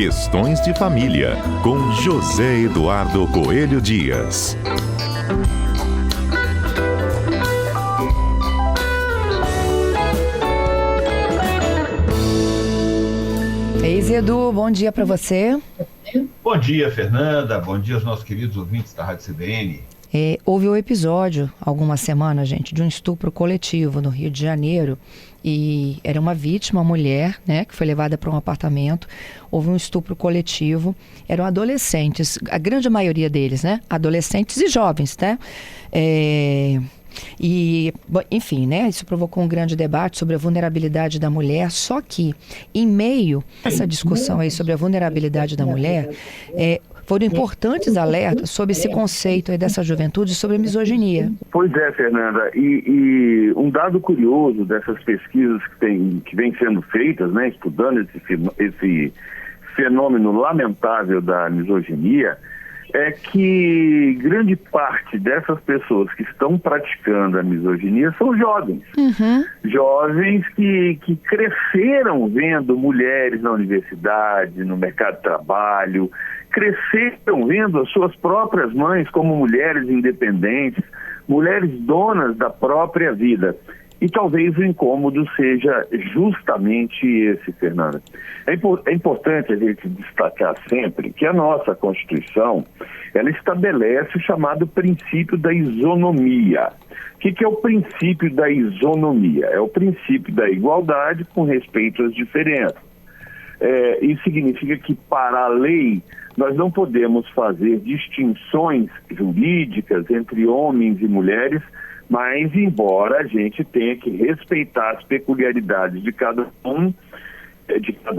Questões de Família, com José Eduardo Coelho Dias. Ei, Edu, bom dia para você. Bom dia, Fernanda. Bom dia aos nossos queridos ouvintes da Rádio CBN. Houve um episódio, algumas semanas, gente, de um estupro coletivo no Rio de Janeiro. E era uma vítima, uma mulher, né, que foi levada para um apartamento. Houve um estupro coletivo. Eram adolescentes, a grande maioria deles, né? Adolescentes e jovens, né? Enfim, né? Isso provocou um grande debate sobre a vulnerabilidade da mulher. Só que, em meio a essa discussão aí sobre a vulnerabilidade da mulher, foram importantes alertas sobre esse conceito aí dessa juventude sobre a misoginia. Pois é, Fernanda, e um dado curioso dessas pesquisas que vêm sendo feitas, né, estudando esse fenômeno lamentável da misoginia, é que grande parte dessas pessoas que estão praticando a misoginia são jovens. Jovens que cresceram vendo mulheres na universidade, no mercado de trabalho, cresceram vendo as suas próprias mães como mulheres independentes, mulheres donas da própria vida. E talvez o incômodo seja justamente esse, Fernanda. É importante a gente destacar sempre que a nossa Constituição, ela estabelece o chamado princípio da isonomia. O que é o princípio da isonomia? É o princípio da igualdade com respeito às diferenças. Isso significa que, para a lei, nós não podemos fazer distinções jurídicas entre homens e mulheres, mas embora a gente tenha que respeitar as peculiaridades de cada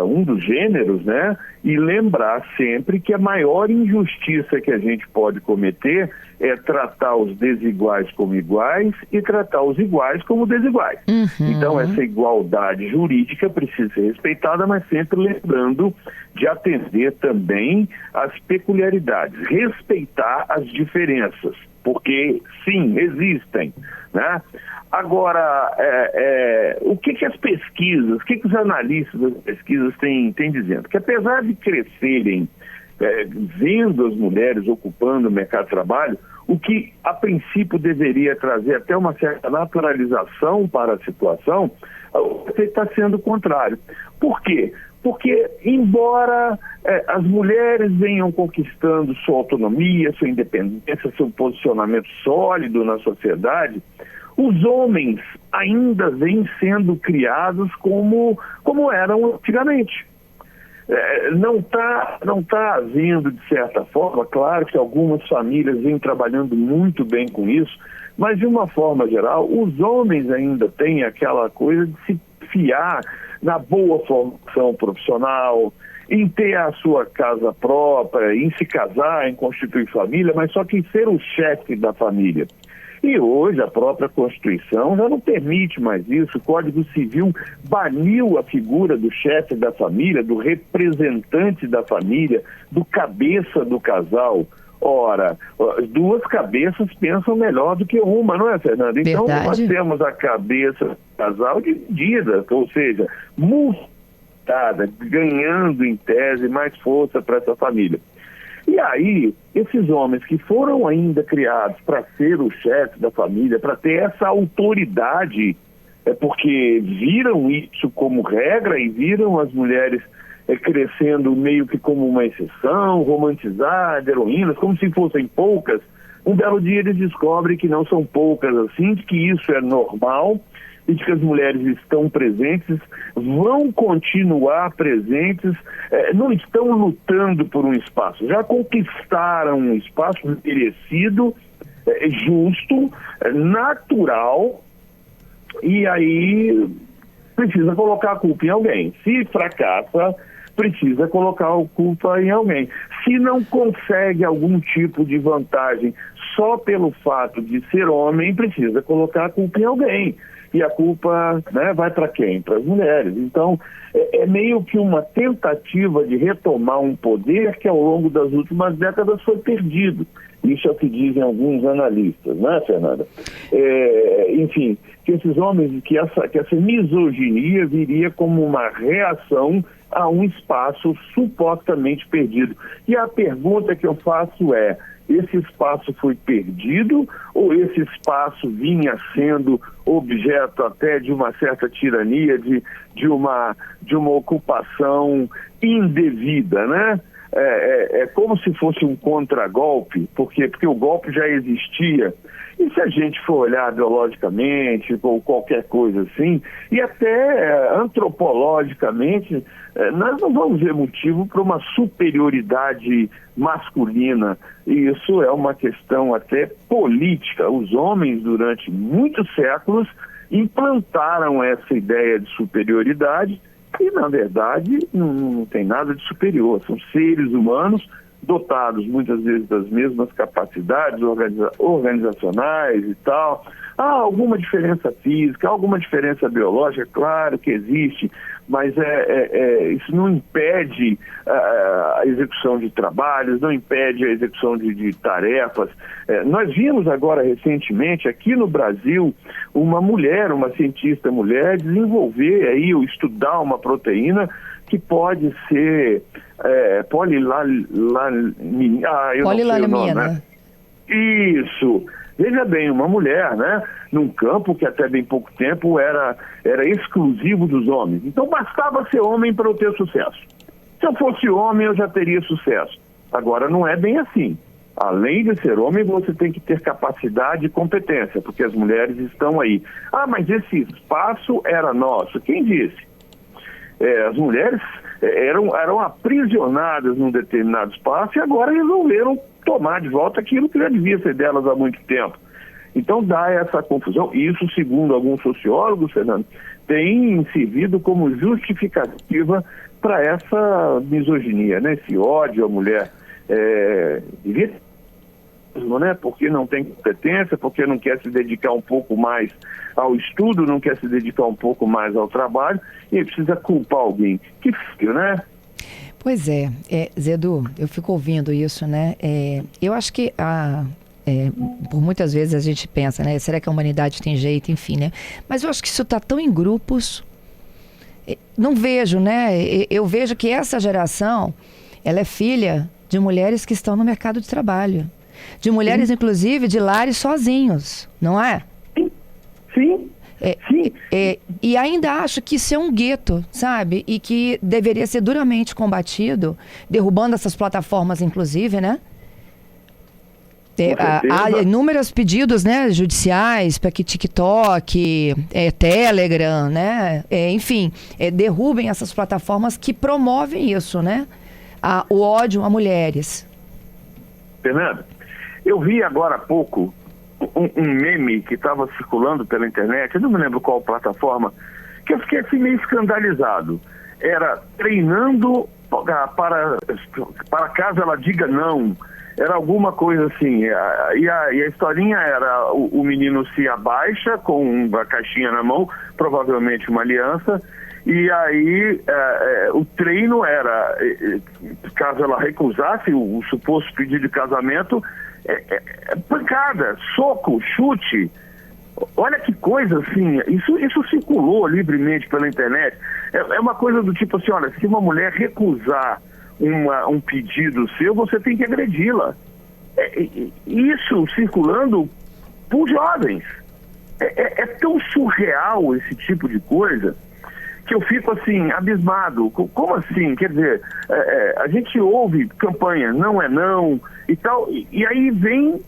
um dos gêneros, né? E lembrar sempre que a maior injustiça que a gente pode cometer é tratar os desiguais como iguais e tratar os iguais como desiguais. Então essa igualdade jurídica precisa ser respeitada, mas sempre lembrando de atender também às peculiaridades, respeitar as diferenças, porque sim, existem, né? Agora, o que as pesquisas, o que os analistas das pesquisas têm dizendo? Que apesar de crescerem vendo as mulheres ocupando o mercado de trabalho, o que a princípio deveria trazer até uma certa naturalização para a situação, está sendo o contrário. Por quê? Porque, embora as mulheres venham conquistando sua autonomia, sua independência, seu posicionamento sólido na sociedade, os homens ainda vêm sendo criados como eram antigamente. Não está havendo, de certa forma, claro que algumas famílias vêm trabalhando muito bem com isso, mas de uma forma geral, os homens ainda têm aquela coisa de se fiar na boa formação profissional, em ter a sua casa própria, em se casar, em constituir família, mas só que em ser o chefe da família. E hoje a própria Constituição já não permite mais isso. O Código Civil baniu a figura do chefe da família, do representante da família, do cabeça do casal. Ora, duas cabeças pensam melhor do que uma, não é, Fernanda? Então nós temos a cabeça do casal dividida, ou seja, multada, ganhando em tese mais força para essa família. E aí, esses homens que foram ainda criados para ser o chefe da família, para ter essa autoridade, porque viram isso como regra e viram as mulheres crescendo meio que como uma exceção, romantizadas, heroínas, como se fossem poucas. Um belo dia eles descobrem que não são poucas assim, de que isso é normal, e de que as mulheres estão presentes, vão continuar presentes, não estão lutando por um espaço, já conquistaram um espaço merecido, justo, natural, e aí precisa colocar a culpa em alguém. Se fracassa, precisa colocar a culpa em alguém. Se não consegue algum tipo de vantagem só pelo fato de ser homem, precisa colocar a culpa em alguém. E a culpa, né, vai para quem? Para as mulheres. Então, é meio que uma tentativa de retomar um poder que ao longo das últimas décadas foi perdido. Isso é o que dizem alguns analistas, né, Fernanda? Enfim, que esses homens, que essa misoginia viria como uma reação a um espaço supostamente perdido. E a pergunta que eu faço é: esse espaço foi perdido ou esse espaço vinha sendo objeto até de uma certa tirania, de uma ocupação indevida, né? É como se fosse um contragolpe, porque o golpe já existia. E se a gente for olhar biologicamente ou qualquer coisa assim, e até antropologicamente, nós não vamos ver motivo para uma superioridade masculina. E isso é uma questão até política. Os homens, durante muitos séculos, implantaram essa ideia de superioridade e, na verdade, não tem nada de superior. São seres humanos dotados muitas vezes das mesmas capacidades organizacionais e tal. Há alguma diferença física, alguma diferença biológica, claro que existe, mas isso não impede a execução de trabalhos, não impede a execução de tarefas. Nós vimos agora recentemente aqui no Brasil uma cientista mulher, desenvolver aí ou estudar uma proteína que pode ser polilaminina. Isso. Veja bem, uma mulher, né, num campo que até bem pouco tempo era exclusivo dos homens. Então bastava ser homem para eu ter sucesso. Se eu fosse homem, eu já teria sucesso. Agora não é bem assim. Além de ser homem, você tem que ter capacidade e competência, porque as mulheres estão aí. Ah, mas esse espaço era nosso. Quem disse? As mulheres eram aprisionadas num determinado espaço e agora resolveram tomar de volta aquilo que já devia ser delas há muito tempo. Então dá essa confusão. Isso, segundo alguns sociólogos, Fernando, tem servido como justificativa para essa misoginia, né? Esse ódio à mulher. Devia né? Porque não tem competência, porque não quer se dedicar um pouco mais ao estudo, não quer se dedicar um pouco mais ao trabalho, e ele precisa culpar alguém. Que filho, né? Pois é, Zedu, eu fico ouvindo isso, né? Eu acho que por muitas vezes a gente pensa, né? Será que a humanidade tem jeito, enfim, né? Mas eu acho que isso está tão em grupos. Não vejo, né? Eu vejo que essa geração, ela é filha de mulheres que estão no mercado de trabalho. De mulheres, inclusive, de lares sozinhos, não é? Sim. E ainda acho que isso é um gueto, sabe? E que deveria ser duramente combatido, derrubando essas plataformas, inclusive, né? Há inúmeros pedidos, né, judiciais para que TikTok, Telegram, né? Enfim, derrubem essas plataformas que promovem isso, né? O ódio a mulheres. Fernando, eu vi agora há pouco um meme que estava circulando pela internet, eu não me lembro qual plataforma, que eu fiquei assim meio escandalizado. Era treinando para caso ela diga não. Era alguma coisa assim. E a historinha era o menino se abaixa com a caixinha na mão, provavelmente uma aliança, e aí o treino era, caso ela recusasse o suposto pedido de casamento, pancada, soco, chute. Olha que coisa assim, isso circulou livremente pela internet. É uma coisa do tipo assim, olha, se uma mulher recusar um pedido seu, você tem que agredi-la. Isso circulando por jovens. É tão surreal esse tipo de coisa que eu fico assim, abismado. Como assim? Quer dizer, a gente ouve campanha, não é não, e tal, e aí vem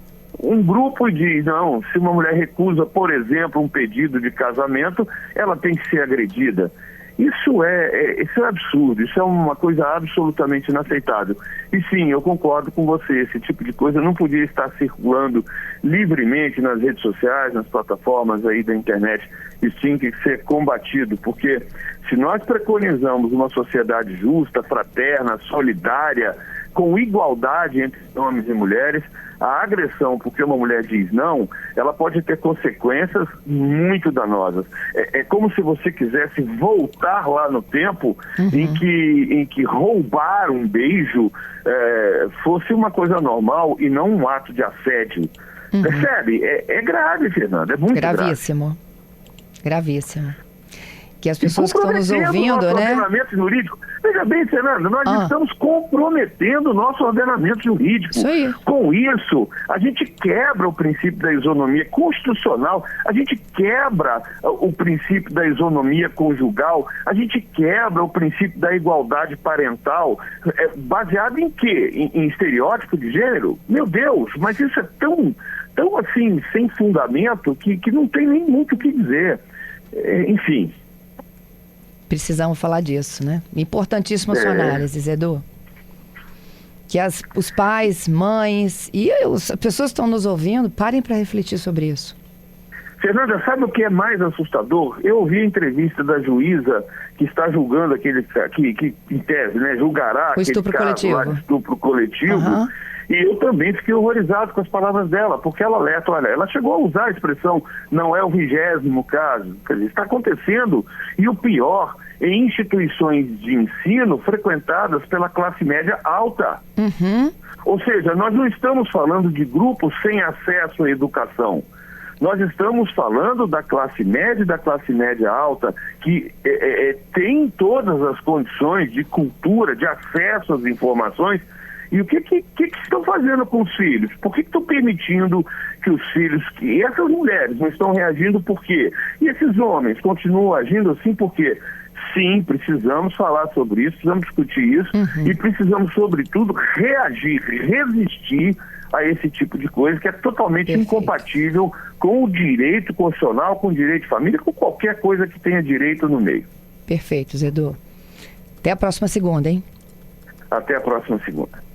um grupo e diz, não, se uma mulher recusa, por exemplo, um pedido de casamento, ela tem que ser agredida. Isso é absurdo, isso é uma coisa absolutamente inaceitável. E sim, eu concordo com você, esse tipo de coisa não podia estar circulando livremente nas redes sociais, nas plataformas aí da internet. Isso tinha que ser combatido, porque se nós preconizamos uma sociedade justa, fraterna, solidária, com igualdade entre homens e mulheres, a agressão, porque uma mulher diz não, ela pode ter consequências muito danosas. É como se você quisesse voltar lá no tempo em que roubar um beijo fosse uma coisa normal e não um ato de assédio. Percebe? É grave, Fernanda, é muito gravíssimo. grave. Gravíssimo. Que as pessoas que estão nos comprometendo ouvindo, o nosso né? ordenamento jurídico. Veja bem, Fernanda, nós estamos comprometendo o nosso ordenamento jurídico. Isso aí. Com isso, a gente quebra o princípio da isonomia constitucional, a gente quebra o princípio da isonomia conjugal, a gente quebra o princípio da igualdade parental, baseado em quê? Em estereótipo de gênero? Meu Deus, mas isso é tão assim, sem fundamento, que não tem nem muito o que dizer. Enfim. Precisamos falar disso, né? Importantíssima sua análise, Edu. Que os pais, mães e as pessoas que estão nos ouvindo parem para refletir sobre isso. Fernanda, sabe o que é mais assustador? Eu ouvi a entrevista da juíza que está julgando aquele que em tese, né, julgará o estupro coletivo. Lá de estupro coletivo. E eu também fiquei horrorizado com as palavras dela, porque ela alerta, olha, ela chegou a usar a expressão, não é o 20º caso. Quer dizer, está acontecendo, e o pior, em instituições de ensino frequentadas pela classe média alta. Ou seja, nós não estamos falando de grupos sem acesso à educação. Nós estamos falando da classe média e da classe média alta, que tem todas as condições de cultura, de acesso às informações. E o que estão fazendo com os filhos? Por que estão permitindo que os filhos, e essas mulheres não estão reagindo por quê? E esses homens continuam agindo assim por quê? Sim, precisamos falar sobre isso, precisamos discutir isso e precisamos, sobretudo, reagir, resistir a esse tipo de coisa que é totalmente incompatível com o direito constitucional, com o direito de família, com qualquer coisa que tenha direito no meio. Perfeito, Edu. Até a próxima segunda, hein? Até a próxima segunda.